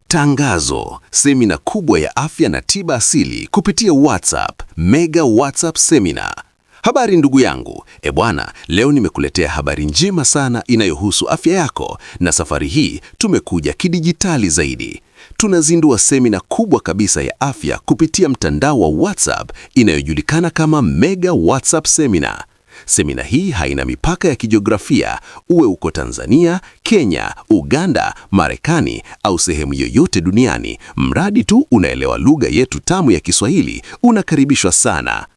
Tangazo: semina kubwa ya afya na tiba asili kupitia WhatsApp, Mega WhatsApp Seminar. Habari ndugu yangu, bwana, leo nimekuletea habari njema sana inayohusu afya yako, na safari hii tumekuja kidijitali zaidi. Tunazindua semina kubwa kabisa ya afya kupitia mtandao wa WhatsApp inayojulikana kama Mega WhatsApp Seminar. Semina hii haina mipaka ya kijiografia, uwe uko Tanzania, Kenya, Uganda, Marekani au sehemu yoyote duniani, mradi tu unaelewa lugha yetu tamu ya Kiswahili, unakaribishwa sana.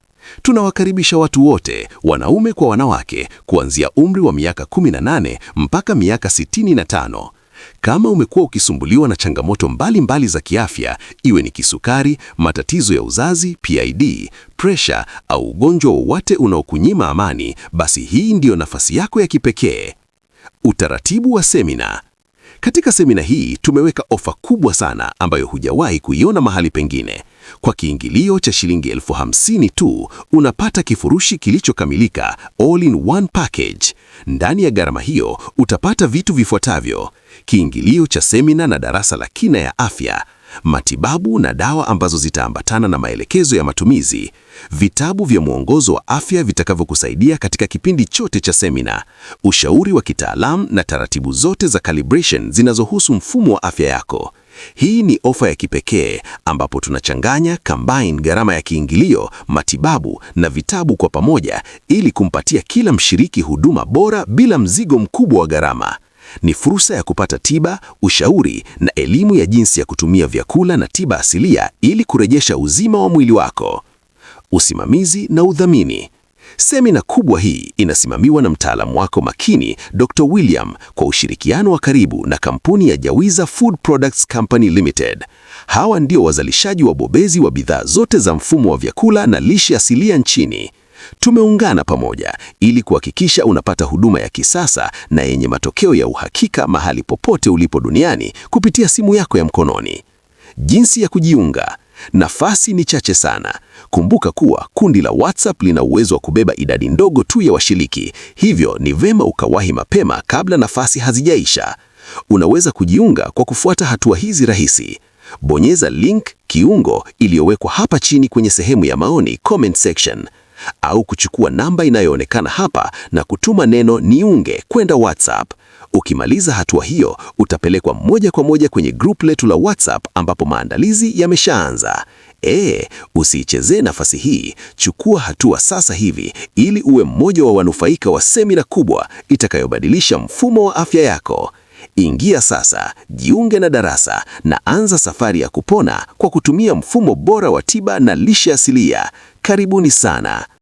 Tunawakaribisha watu wote, wanaume kwa wanawake, kuanzia umri wa miaka 18 mpaka miaka 65. Kama umekuwa ukisumbuliwa na changamoto mbalimbali za kiafya, iwe ni kisukari, matatizo ya uzazi, PID, pressure au ugonjwa wowote unaokunyima amani, basi hii ndiyo nafasi yako ya kipekee. Utaratibu wa semina. Katika semina hii tumeweka ofa kubwa sana ambayo hujawahi kuiona mahali pengine. Kwa kiingilio cha shilingi 50,000 tu, unapata kifurushi kilichokamilika, all in one package. Ndani ya gharama hiyo utapata vitu vifuatavyo: kiingilio cha semina na darasa la kina ya afya, matibabu na dawa ambazo zitaambatana na maelekezo ya matumizi, vitabu vya mwongozo wa afya vitakavyokusaidia katika kipindi chote cha semina, ushauri wa kitaalamu na taratibu zote za calibration zinazohusu mfumo wa afya yako. Hii ni ofa ya kipekee ambapo tunachanganya combine gharama ya kiingilio, matibabu na vitabu kwa pamoja ili kumpatia kila mshiriki huduma bora bila mzigo mkubwa wa gharama. Ni fursa ya kupata tiba, ushauri na elimu ya jinsi ya kutumia vyakula na tiba asilia ili kurejesha uzima wa mwili wako. Usimamizi na udhamini. Semina kubwa hii inasimamiwa na mtaalamu wako makini, Dr. William, kwa ushirikiano wa karibu na kampuni ya Jawiza Food Products Company Limited. Hawa ndio wazalishaji wabobezi wa bidhaa zote za mfumo wa vyakula na lishe asilia nchini. Tumeungana pamoja ili kuhakikisha unapata huduma ya kisasa na yenye matokeo ya uhakika mahali popote ulipo duniani kupitia simu yako ya mkononi. Jinsi ya kujiunga. Nafasi ni chache sana. Kumbuka kuwa kundi la WhatsApp lina uwezo wa kubeba idadi ndogo tu ya washiriki, hivyo ni vema ukawahi mapema kabla nafasi hazijaisha. Unaweza kujiunga kwa kufuata hatua hizi rahisi. Bonyeza link kiungo iliyowekwa hapa chini kwenye sehemu ya maoni comment section, au kuchukua namba inayoonekana hapa na kutuma neno niunge kwenda WhatsApp. Ukimaliza hatua hiyo, utapelekwa moja kwa moja kwenye group letu la WhatsApp ambapo maandalizi yameshaanza. Usiichezee nafasi hii, chukua hatua sasa hivi ili uwe mmoja wa wanufaika wa semina kubwa itakayobadilisha mfumo wa afya yako. Ingia sasa, jiunge na darasa na anza safari ya kupona kwa kutumia mfumo bora wa tiba na lishe asilia. Karibuni sana.